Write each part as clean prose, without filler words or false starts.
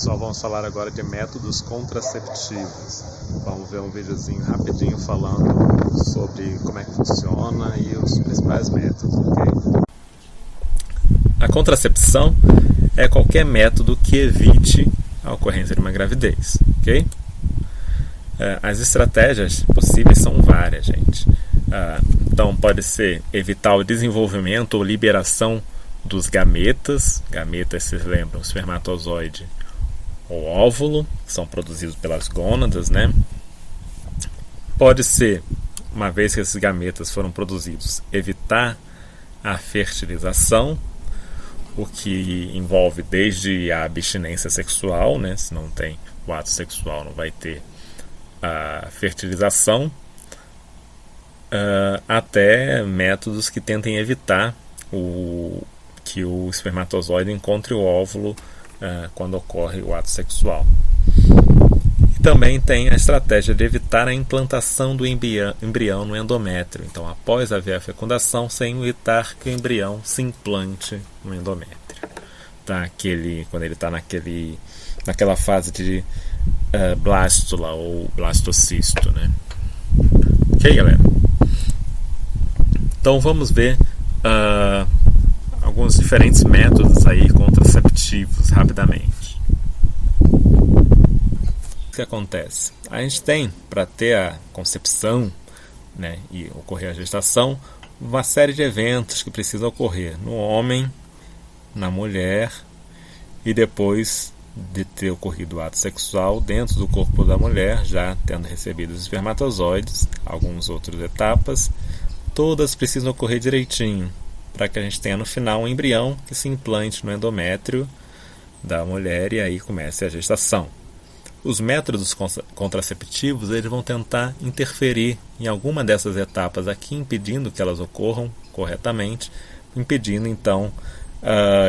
Pessoal, vamos falar agora de métodos contraceptivos. Vamos ver um videozinho rapidinho falando sobre como é que funciona e os principais métodos, ok? A contracepção é qualquer método que evite a ocorrência de uma gravidez, ok? As estratégias possíveis são várias, gente. Então pode ser evitar o desenvolvimento ou liberação dos gametas. Gametas, vocês lembram, o espermatozoide ou óvulo, que são produzidos pelas gônadas, né? Pode ser, uma vez que esses gametas foram produzidos, evitar a fertilização, o que envolve desde a abstinência sexual, né? Se não tem o ato sexual, não vai ter a fertilização, até métodos que tentem evitar que o espermatozoide encontre o óvulo quando ocorre o ato sexual. E também tem a estratégia de evitar a implantação do embrião no endométrio. Então, após haver a fecundação, sem evitar que o embrião se implante no endométrio. Quando ele está naquela fase de blástula ou blastocisto, né? Ok, galera? Então vamos ver alguns diferentes métodos aí contraceptivos rapidamente. O que acontece? A gente tem, para ter a concepção, né, e ocorrer a gestação, uma série de eventos que precisam ocorrer no homem, na mulher, e depois de ter ocorrido o ato sexual dentro do corpo da mulher, já tendo recebido os espermatozoides, algumas outras etapas, todas precisam ocorrer direitinho, para que a gente tenha no final um embrião que se implante no endométrio da mulher e aí comece a gestação. Os métodos contraceptivos, eles vão tentar interferir em alguma dessas etapas aqui, impedindo que elas ocorram corretamente, impedindo então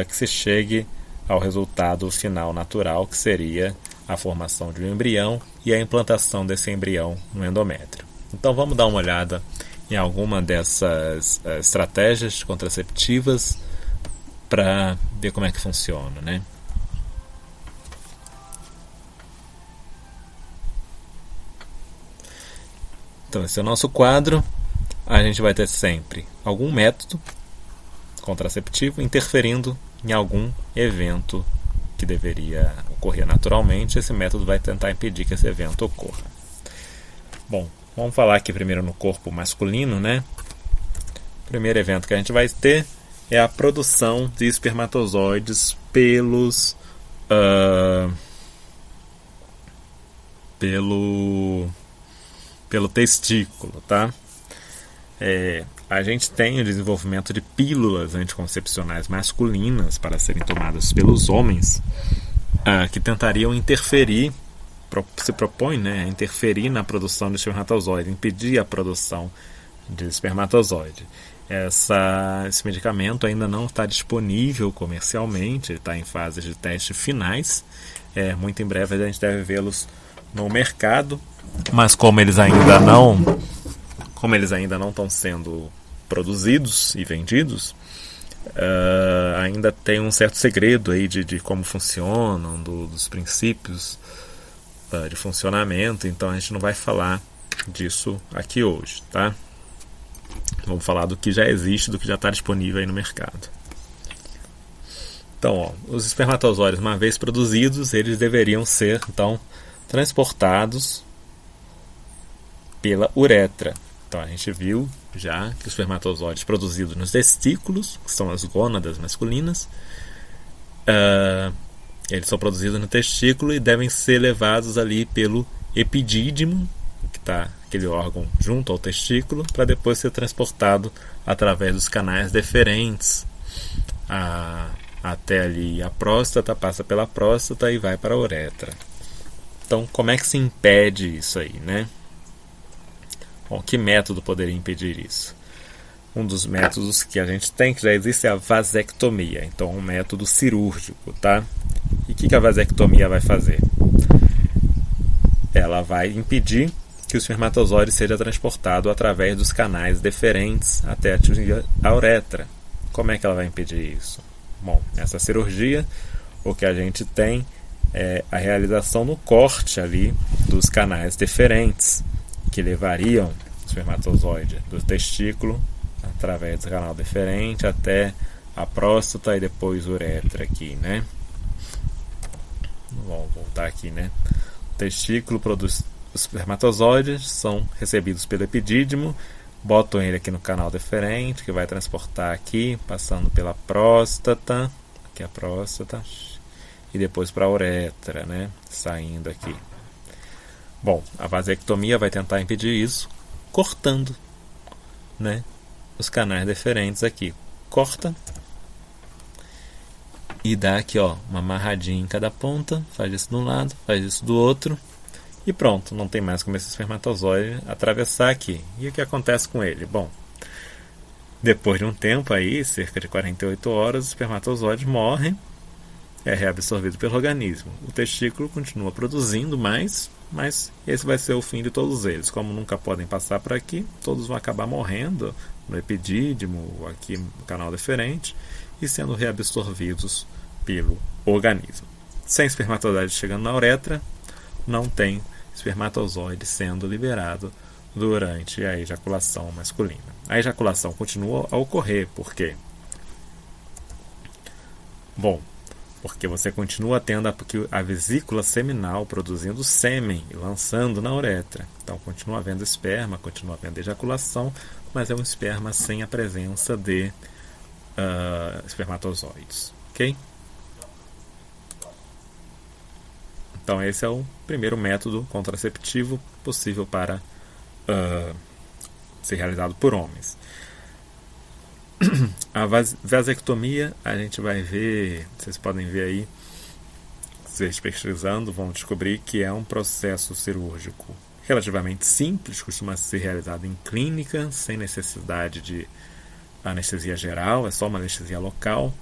que se chegue ao resultado final natural, que seria a formação de um embrião e a implantação desse embrião no endométrio. Então vamos dar uma olhada em alguma dessas estratégias contraceptivas para ver como é que funciona, né? Então esse é o nosso quadro. A gente vai ter sempre algum método contraceptivo interferindo em algum evento que deveria ocorrer naturalmente. Esse método vai tentar impedir que esse evento ocorra. Bom, vamos falar aqui primeiro no corpo masculino, né? O primeiro evento que a gente vai ter é a produção de espermatozoides pelo testículo, tá? A gente tem o desenvolvimento de pílulas anticoncepcionais masculinas para serem tomadas pelos homens, que tentariam interferir, se propõe, né, a interferir na produção de espermatozoide, impedir a produção de espermatozoide. Esse medicamento ainda não está disponível comercialmente, está em fases de testes finais. Muito em breve a gente deve vê-los no mercado, mas como eles ainda não estão sendo produzidos e vendidos, ainda tem um certo segredo aí de como funcionam, dos princípios de funcionamento. Então a gente não vai falar disso aqui hoje, tá? Vamos falar do que já existe, do que já está disponível aí no mercado. Então, os espermatozoides, uma vez produzidos, eles deveriam ser então transportados pela uretra. Então a gente viu já que os espermatozoides produzidos nos testículos, que são as gônadas masculinas, eles são produzidos no testículo e devem ser levados ali pelo epidídimo, que está aquele órgão junto ao testículo, para depois ser transportado através dos canais deferentes até ali a próstata, passa pela próstata e vai para a uretra. Então, como é que se impede isso aí, né? Bom, que método poderia impedir isso? Um dos métodos que a gente tem, que já existe, é a vasectomia. Então, um método cirúrgico, tá? E o que a vasectomia vai fazer? Ela vai impedir que o espermatozoide seja transportado através dos canais deferentes até atingir a uretra. Como é que ela vai impedir isso? Bom, essa cirurgia, o que a gente tem a realização no corte ali dos canais deferentes, que levariam o espermatozoide do testículo através do canal deferente até a próstata e depois uretra aqui, né? Vamos voltar aqui, né? O testículo produz os espermatozoides, são recebidos pelo epidídimo, botam ele aqui no canal deferente, que vai transportar aqui, passando pela próstata, aqui a próstata, e depois para a uretra, né? Saindo aqui. Bom, a vasectomia vai tentar impedir isso, cortando, né? Os canais deferentes aqui. Corta e dá aqui, ó, uma amarradinha em cada ponta, faz isso de um lado, faz isso do outro, e pronto, não tem mais como esse espermatozoide atravessar aqui. E o que acontece com ele? Bom, depois de um tempo aí, cerca de 48 horas, o espermatozoide morre, é reabsorvido pelo organismo. O testículo continua produzindo mais, mas esse vai ser o fim de todos eles. Como nunca podem passar por aqui, todos vão acabar morrendo no epidídimo, aqui no canal deferente, e sendo reabsorvidos pelo organismo. Sem espermatozoide chegando na uretra, não tem espermatozoide sendo liberado durante a ejaculação masculina. A ejaculação continua a ocorrer, por quê? Bom, porque você continua tendo a vesícula seminal produzindo sêmen e lançando na uretra. Então continua havendo esperma, continua havendo ejaculação, mas é um esperma sem a presença de espermatozoides. Ok? Então esse é o primeiro método contraceptivo possível para ser realizado por homens. A vasectomia, a gente vai ver, vocês podem ver aí, vocês pesquisando vão descobrir que é um processo cirúrgico relativamente simples, costuma ser realizado em clínica, sem necessidade de anestesia geral, é só uma anestesia local,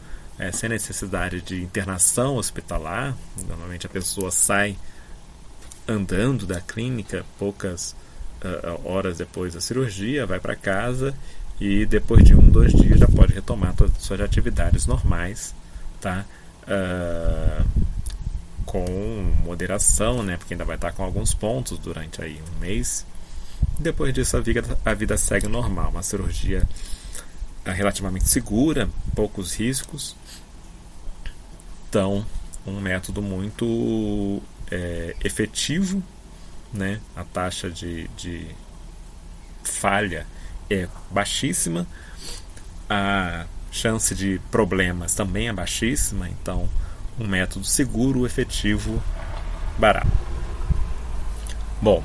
sem necessidade de internação hospitalar. Normalmente a pessoa sai andando da clínica poucas horas depois da cirurgia, vai para casa e depois de 1-2 dias já pode retomar todas as suas atividades normais, tá? Com moderação, né? Porque ainda vai estar com alguns pontos durante aí um mês. Depois disso a vida segue normal, uma cirurgia relativamente segura, poucos riscos. Então, um método muito efetivo, né? A taxa de falha é baixíssima, a chance de problemas também é baixíssima, então um método seguro, efetivo, barato. Bom,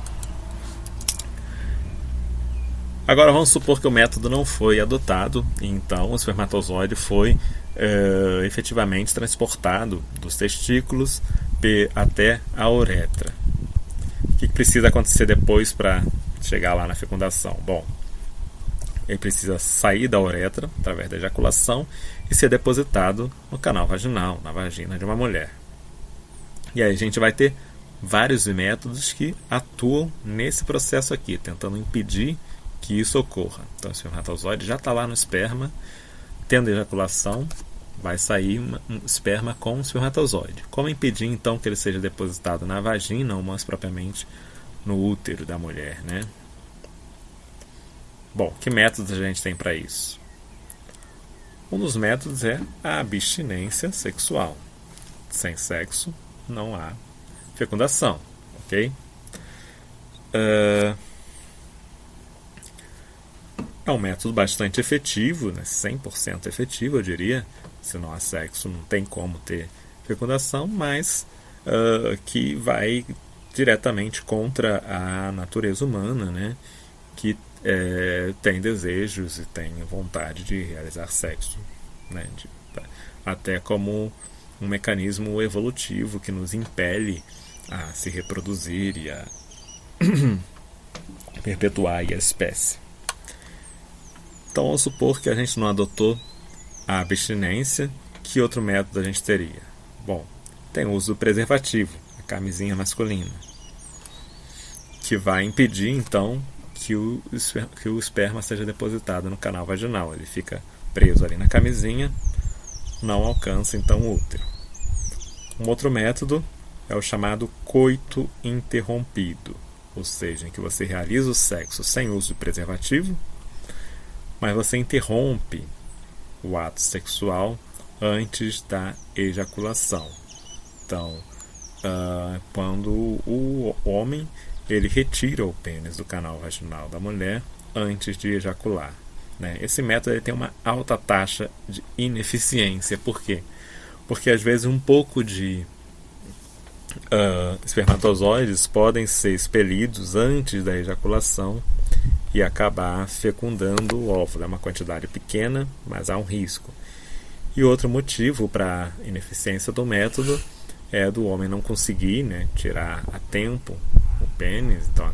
agora vamos supor que o método não foi adotado, então o espermatozoide foi efetivamente transportado dos testículos até a uretra. O que precisa acontecer depois para chegar lá na fecundação? Bom, ele precisa sair da uretra através da ejaculação e ser depositado no canal vaginal, na vagina de uma mulher. E aí a gente vai ter vários métodos que atuam nesse processo aqui, tentando impedir que isso ocorra. Então o espermatozoide já está lá no esperma, tendo ejaculação, vai sair um esperma com espermatozoide. Como impedir então que ele seja depositado na vagina ou mais propriamente no útero da mulher, né? Bom, que métodos a gente tem para isso? Um dos métodos é a abstinência sexual. Sem sexo não há fecundação, ok? É um método bastante efetivo, né? 100% efetivo, eu diria. Se não há sexo, não tem como ter fecundação, mas que vai diretamente contra a natureza humana, né? Que tem desejos e tem vontade de realizar sexo, né? Até como um mecanismo evolutivo que nos impele a se reproduzir e a perpetuar a espécie. Então vamos supor que a gente não adotou a abstinência. Que outro método a gente teria? Bom, tem o uso do preservativo, a camisinha masculina, que vai impedir então que o esperma seja depositado no canal vaginal. Ele fica preso ali na camisinha, não alcança então o útero. Um outro método é o chamado coito interrompido, ou seja, em que você realiza o sexo sem uso de preservativo, mas você interrompe o ato sexual antes da ejaculação. Então, quando o homem ele retira o pênis do canal vaginal da mulher antes de ejacular, né? Esse método ele tem uma alta taxa de ineficiência. Por quê? Porque às vezes um pouco de espermatozoides podem ser expelidos antes da ejaculação e acabar fecundando o óvulo. É uma quantidade pequena, mas há um risco. E outro motivo para a ineficiência do método é do homem não conseguir, né, tirar a tempo o pênis, então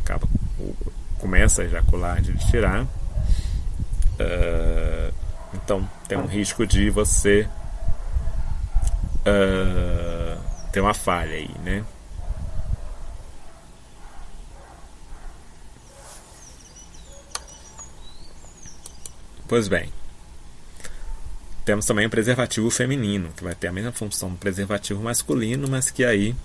começa a ejacular antes de tirar. Então tem um risco de você ter uma falha aí, né? Pois bem, temos também o preservativo feminino, que vai ter a mesma função do preservativo masculino, mas que aí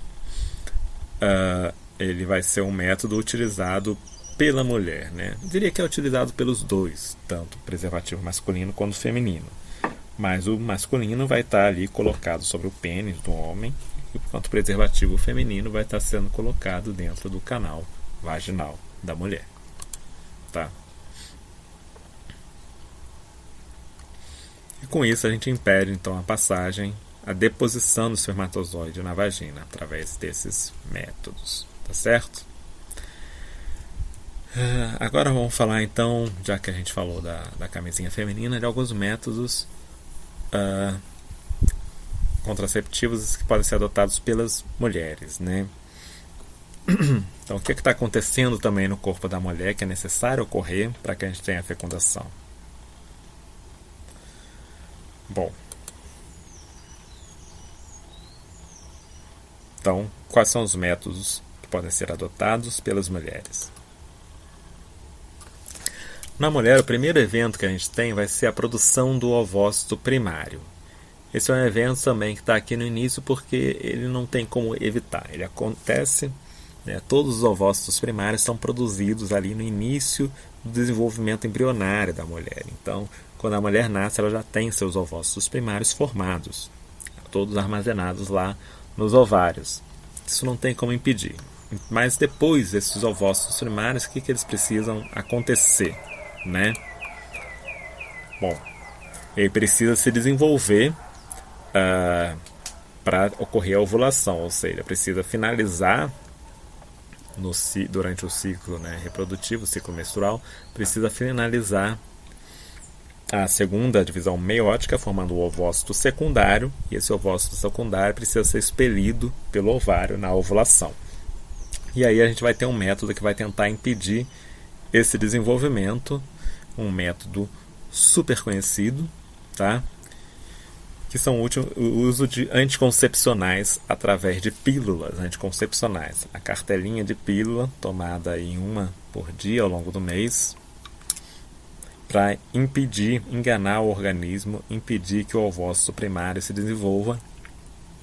ele vai ser um método utilizado pela mulher, né? Eu diria que é utilizado pelos dois, tanto o preservativo masculino quanto o feminino. Mas o masculino vai estar ali colocado sobre o pênis do homem, enquanto o preservativo feminino vai estar sendo colocado dentro do canal vaginal da mulher. Tá? E com isso a gente impede então a deposição do espermatozoide na vagina através desses métodos. Tá certo? Agora vamos falar então, já que a gente falou da camisinha feminina, de alguns métodos contraceptivos que podem ser adotados pelas mulheres, né? Então, o que está acontecendo também no corpo da mulher que é necessário ocorrer para que a gente tenha a fecundação? Bom, então, quais são os métodos que podem ser adotados pelas mulheres? Na mulher, o primeiro evento que a gente tem vai ser a produção do ovócito primário. Esse é um evento também que está aqui no início porque ele não tem como evitar. Ele acontece, né, todos os ovócitos primários são produzidos ali no início do desenvolvimento embrionário da mulher. Então, quando a mulher nasce, ela já tem seus ovócitos primários formados, todos armazenados lá nos ovários. Isso não tem como impedir. Mas depois desses ovócitos primários, o que eles precisam acontecer? Né? Bom, ele precisa se desenvolver para ocorrer a ovulação, ou seja, precisa finalizar durante o ciclo, né, reprodutivo, o ciclo menstrual, precisa finalizar a segunda divisão meiótica, formando o ovócito secundário, e esse ovócito secundário precisa ser expelido pelo ovário na ovulação. E aí a gente vai ter um método que vai tentar impedir esse desenvolvimento, um método super conhecido, tá? Que são o uso de anticoncepcionais através de pílulas anticoncepcionais. A cartelinha de pílula, tomada em uma por dia ao longo do mês, para enganar o organismo, impedir que o ovócito primário se desenvolva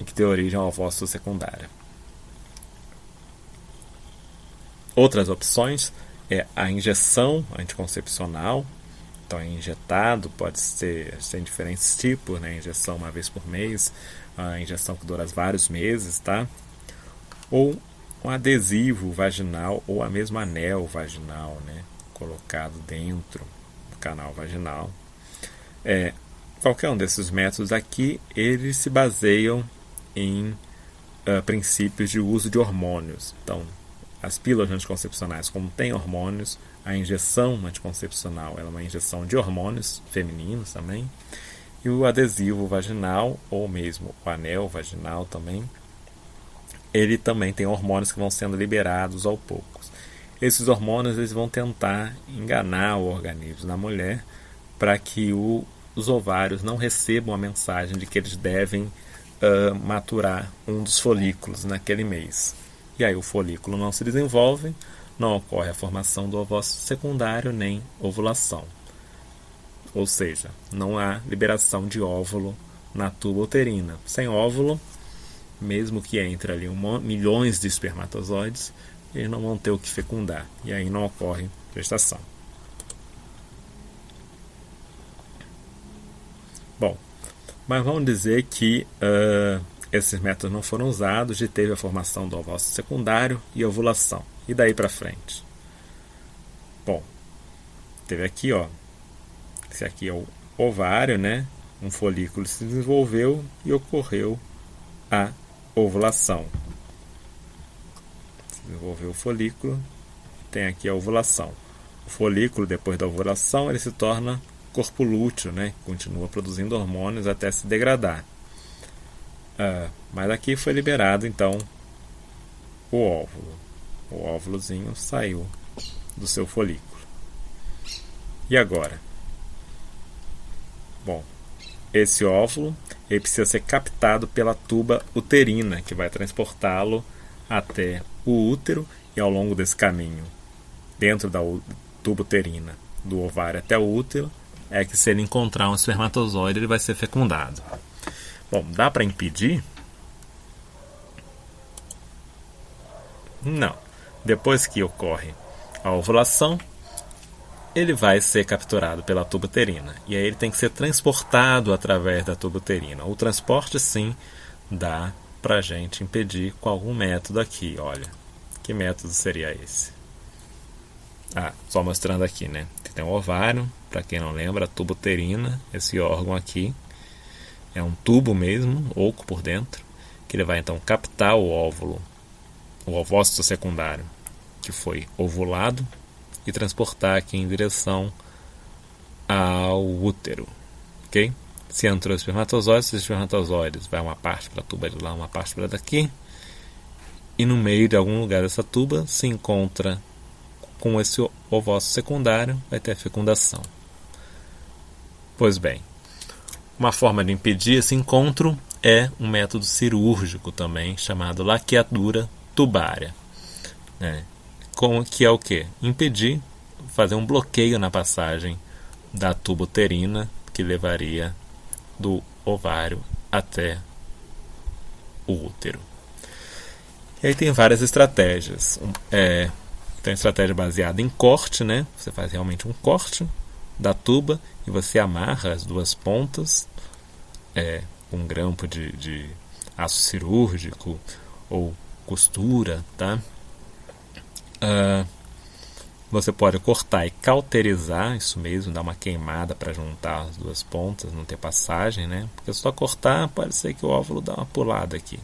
e que dê origem ao ovócito secundário. Outras opções é a injeção anticoncepcional. Então é injetado, pode ser em diferentes tipos, né? Injeção uma vez por mês, a injeção que dura vários meses, tá? Ou um adesivo vaginal ou a mesma anel vaginal, né? Colocado dentro do canal vaginal. Qualquer um desses métodos aqui, eles se baseiam em princípios de uso de hormônios. Então, as pílulas anticoncepcionais, como tem hormônios, a injeção anticoncepcional ela é uma injeção de hormônios femininos também, e o adesivo vaginal, ou mesmo o anel vaginal também, ele também tem hormônios que vão sendo liberados aos poucos. Esses hormônios eles vão tentar enganar o organismo da mulher para que os ovários não recebam a mensagem de que eles devem maturar um dos folículos naquele mês. E aí o folículo não se desenvolve, não ocorre a formação do ovócito secundário nem ovulação. Ou seja, não há liberação de óvulo na tuba uterina. Sem óvulo, mesmo que entre ali milhões de espermatozoides, eles não vão ter o que fecundar, e aí não ocorre gestação. Bom, mas vamos dizer que esses métodos não foram usados e teve a formação do ovócito secundário e ovulação. E daí para frente? Bom, teve aqui, ó, esse aqui é o ovário, né? Um folículo se desenvolveu e ocorreu a ovulação. Se desenvolveu o folículo, tem aqui a ovulação. O folículo, depois da ovulação, ele se torna corpo lúteo, né? Continua produzindo hormônios até se degradar. Mas aqui foi liberado, então, o óvulo. O óvulozinho saiu do seu folículo. E agora? Bom, esse óvulo ele precisa ser captado pela tuba uterina, que vai transportá-lo até o útero, e ao longo desse caminho, dentro da tuba uterina, do ovário até o útero, é que se ele encontrar um espermatozoide, ele vai ser fecundado. Bom, dá para impedir? Não. Depois que ocorre a ovulação, ele vai ser capturado pela tuba uterina. E aí ele tem que ser transportado através da tuba uterina. O transporte, sim, dá para a gente impedir com algum método aqui. Olha, que método seria esse? Só mostrando aqui, né? Tem um ovário, para quem não lembra, a tuba uterina, esse órgão aqui. É um tubo mesmo, oco por dentro, que ele vai então captar o óvulo, o ovócito secundário, que foi ovulado, e transportar aqui em direção ao útero, ok? Se entrou espermatozoides, esses espermatozoides vai uma parte para a tuba de lá, uma parte para daqui, e no meio de algum lugar dessa tuba se encontra com esse ovócito secundário, vai ter a fecundação. Pois bem, uma forma de impedir esse encontro é um método cirúrgico também, chamado laqueadura tubária, né? Que é o quê? Impedir, fazer um bloqueio na passagem da tuba uterina, que levaria do ovário até o útero. E aí tem várias estratégias. Tem uma estratégia baseada em corte, né? Você faz realmente um corte da tuba e você amarra as duas pontas com um grampo de aço cirúrgico ou costura, tá? Você pode cortar e cauterizar, isso mesmo, dar uma queimada para juntar as duas pontas, não ter passagem, né? Porque só cortar pode ser que o óvulo dá uma pulada aqui.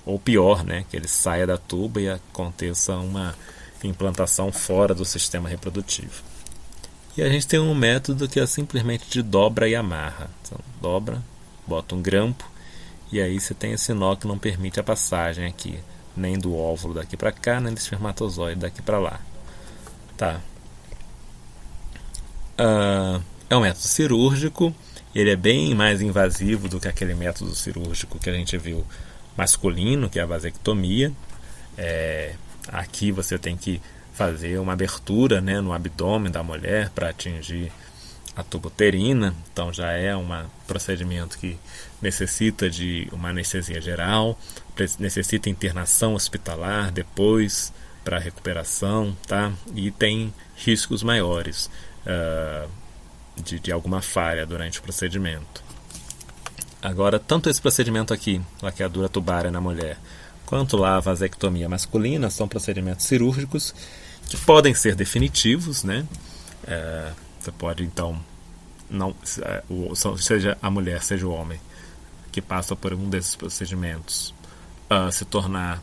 Ou pior, né? Que ele saia da tuba e aconteça uma implantação fora do sistema reprodutivo. E a gente tem um método que é simplesmente de dobra e amarra. Então, dobra, bota um grampo e aí você tem esse nó que não permite a passagem aqui, nem do óvulo daqui para cá, nem do espermatozoide daqui para lá. Tá. É um método cirúrgico, ele é bem mais invasivo do que aquele método cirúrgico que a gente viu masculino, que é a vasectomia. Aqui você tem que fazer uma abertura, né, no abdômen da mulher para atingir a tuba uterina, então já é um procedimento que necessita de uma anestesia geral, necessita internação hospitalar depois para recuperação, tá? E tem riscos maiores de alguma falha durante o procedimento. Agora, tanto esse procedimento aqui, laqueadura tubária na mulher, quanto lá a vasectomia masculina, são procedimentos cirúrgicos que podem ser definitivos, né? Você pode, então, seja a mulher, seja o homem, que passa por um desses procedimentos, se tornar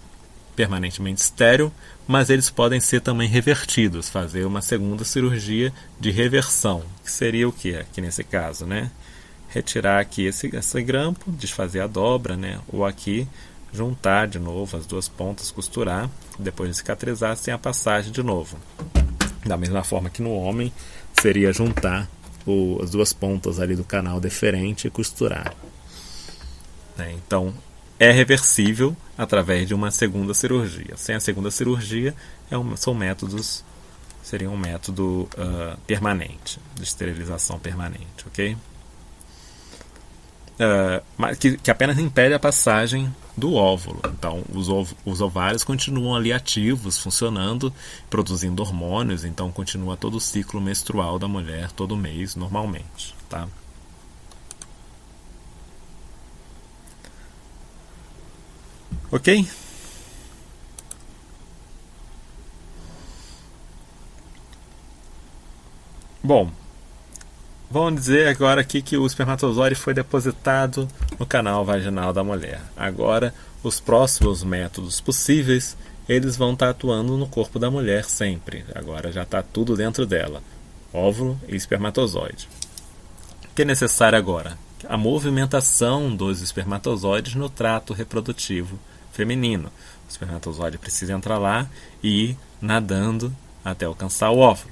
permanentemente estéril, mas eles podem ser também revertidos, fazer uma segunda cirurgia de reversão, que seria o que aqui nesse caso, né? Retirar aqui esse grampo, desfazer a dobra, né? Ou aqui juntar de novo as duas pontas, costurar, depois de cicatrizar, sem a passagem de novo. Da mesma forma que no homem seria juntar as duas pontas ali do canal deferente e costurar. Então, é reversível através de uma segunda cirurgia. Sem a segunda cirurgia, seria um método permanente, de esterilização permanente, ok? que apenas impede a passagem do óvulo. Então, os ovários continuam ali ativos, funcionando, produzindo hormônios. Então, continua todo o ciclo menstrual da mulher todo mês, normalmente. Tá? Ok? Bom, vamos dizer agora aqui que o espermatozoide foi depositado no canal vaginal da mulher. Agora, os próximos métodos possíveis, eles vão estar atuando no corpo da mulher sempre. Agora já está tudo dentro dela. Óvulo e espermatozoide. O que é necessário agora? A movimentação dos espermatozoides no trato reprodutivo feminino. O espermatozoide precisa entrar lá e ir nadando até alcançar o óvulo.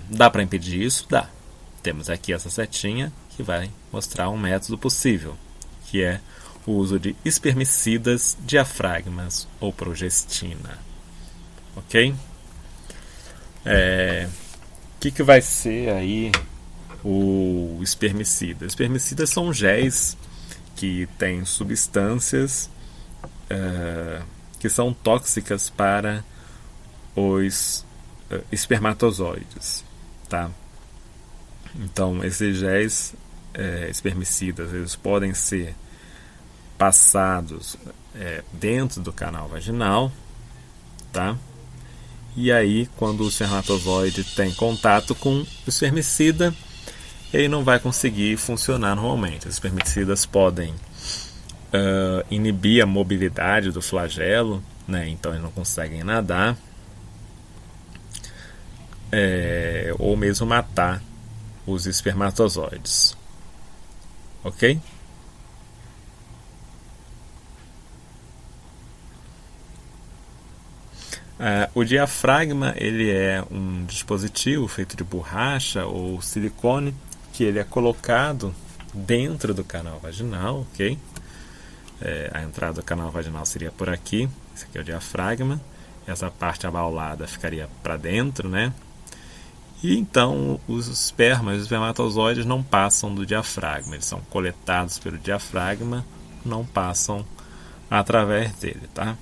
Dá para impedir isso? Dá. Temos aqui essa setinha que vai mostrar um método possível, que é o uso de espermicidas, diafragmas ou progestina. Ok? O que vai ser aí o espermicida? Espermicidas são géis que têm substâncias que são tóxicas para os espermatozoides, tá? Então, esses géis espermicidas, eles podem ser passados dentro do canal vaginal, tá? E aí, quando o espermatozoide tem contato com o espermicida, ele não vai conseguir funcionar normalmente. Os espermicidas podem inibir a mobilidade do flagelo, né? Então eles não conseguem nadar, ou mesmo matar os espermatozoides. Ok? O diafragma, ele é um dispositivo feito de borracha ou silicone que ele é colocado dentro do canal vaginal, ok? A entrada do canal vaginal seria por aqui. Esse aqui é o diafragma. Essa parte abaulada ficaria para dentro, né? E então os espermas, os espermatozoides não passam do diafragma. Eles são coletados pelo diafragma, não passam através dele, tá?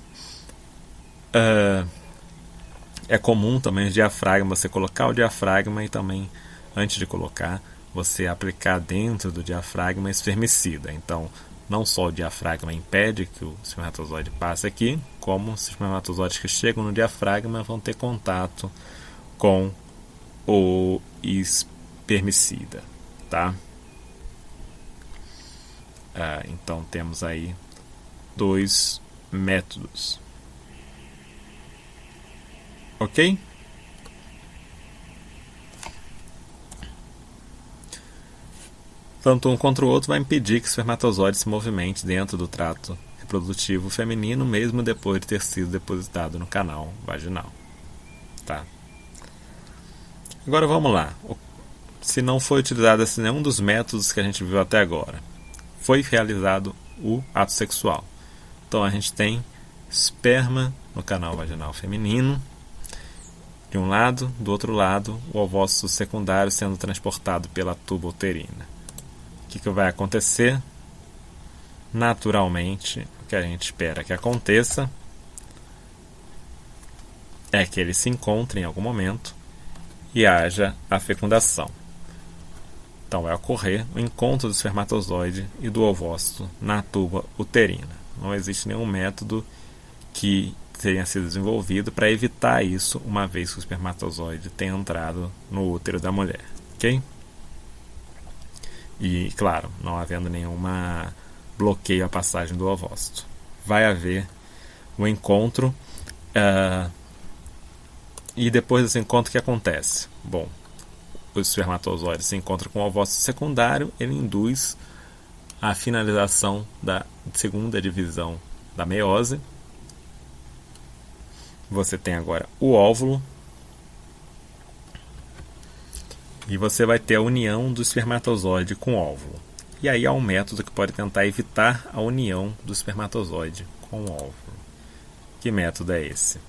É comum também o diafragma, você colocar o diafragma e também, antes de colocar, você aplicar dentro do diafragma espermicida. Então, não só o diafragma impede que o espermatozoide passe aqui, como os espermatozoides que chegam no diafragma vão ter contato com o espermicida, tá? Então, temos aí 2 métodos. Ok? Tanto um contra o outro vai impedir que o espermatozoide se movimente dentro do trato reprodutivo feminino, mesmo depois de ter sido depositado no canal vaginal. Tá? Agora vamos lá. Se não foi utilizado nenhum dos métodos que a gente viu até agora, foi realizado o ato sexual. Então a gente tem esperma no canal vaginal feminino, de um lado, do outro lado, o ovócito secundário sendo transportado pela tuba uterina. O que vai acontecer? Naturalmente, o que a gente espera que aconteça é que eles se encontrem em algum momento e haja a fecundação. Então vai ocorrer o encontro do espermatozoide e do ovócito na tuba uterina. Não existe nenhum método que tenha sido desenvolvido para evitar isso, uma vez que o espermatozoide tenha entrado no útero da mulher, ok? E, claro, não havendo nenhuma bloqueio à passagem do ovócito. Vai haver um encontro, e depois desse encontro, o que acontece? Bom, o espermatozoide se encontra com o ovócito secundário, ele induz a finalização da segunda divisão da meiose. Você tem agora o óvulo e você vai ter a união do espermatozoide com o óvulo. E aí há um método que pode tentar evitar a união do espermatozoide com o óvulo. Que método é esse?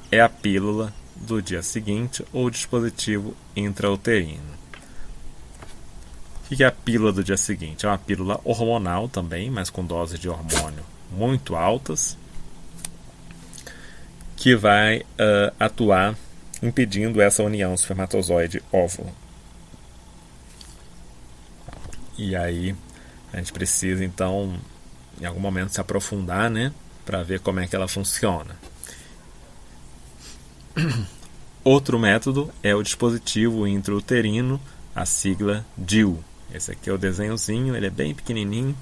É a pílula do dia seguinte ou dispositivo intrauterino. O que é a pílula do dia seguinte? É uma pílula hormonal também, mas com doses de hormônio muito altas, que vai atuar impedindo essa união espermatozoide-óvulo. E aí a gente precisa, então, em algum momento se aprofundar, né, para ver como é que ela funciona. Outro método é o dispositivo intrauterino, a sigla DIU. Esse aqui é o desenhozinho, ele é bem pequenininho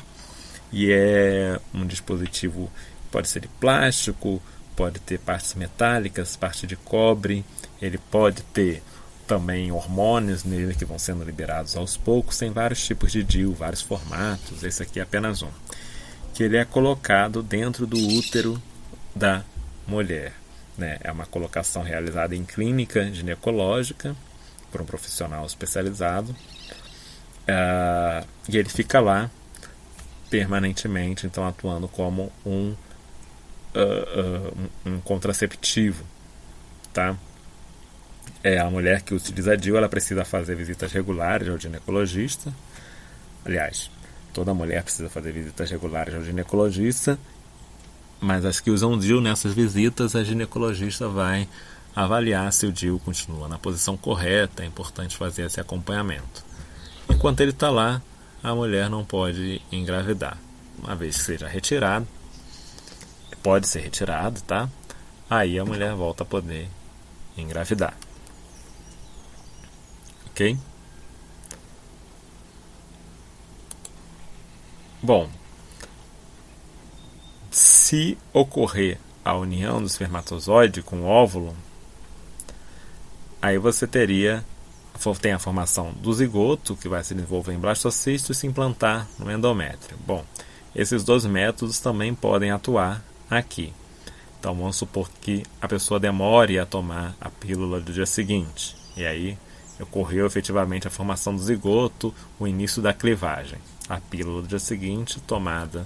e é um dispositivo, pode ser de plástico, pode ter partes metálicas, parte de cobre, ele pode ter também hormônios nele que vão sendo liberados aos poucos. Tem vários tipos de DIU, vários formatos, esse aqui é apenas um, que ele é colocado dentro do útero da mulher, né? É uma colocação realizada em clínica ginecológica por um profissional especializado, e ele fica lá permanentemente, então atuando como um contraceptivo, tá? A mulher que utiliza DIU, ela precisa fazer visitas regulares ao ginecologista. Aliás, toda mulher precisa fazer visitas regulares ao ginecologista, mas as que usam DIU, nessas visitas, a ginecologista vai avaliar se o DIU continua na posição correta. É importante fazer esse acompanhamento. Enquanto ele está lá, a mulher não pode engravidar. Uma vez que seja retirado, pode ser retirado, tá? Aí a mulher volta a poder engravidar. Ok? Bom, se ocorrer a união do espermatozoide com o óvulo, aí você tem a formação do zigoto, que vai se desenvolver em blastocisto e se implantar no endométrio. Bom, esses dois métodos também podem atuar aqui. Então vamos supor que a pessoa demore a tomar a pílula do dia seguinte, e aí ocorreu efetivamente a formação do zigoto, o início da clivagem. A pílula do dia seguinte, tomada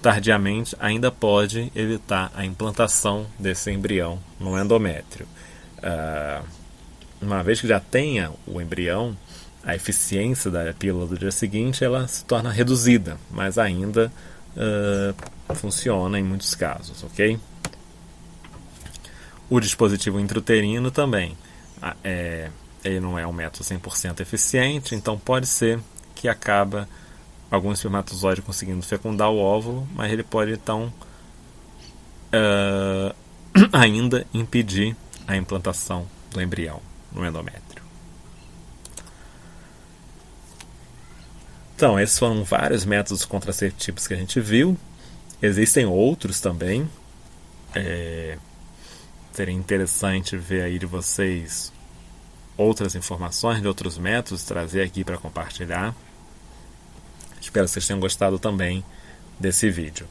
tardiamente, ainda pode evitar a implantação desse embrião no endométrio. Uma vez que já tenha o embrião, a eficiência da pílula do dia seguinte ela se torna reduzida, mas ainda funciona em muitos casos, ok? O dispositivo intrauterino também, ele não é um método 100% eficiente, então pode ser que acaba algum espermatozoide conseguindo fecundar o óvulo, mas ele pode então ainda impedir a implantação do embrião no endométrio. Então, esses foram vários métodos contraceptivos que a gente viu. Existem outros também. Seria interessante ver aí de vocês outras informações de outros métodos, trazer aqui para compartilhar. Espero que vocês tenham gostado também desse vídeo.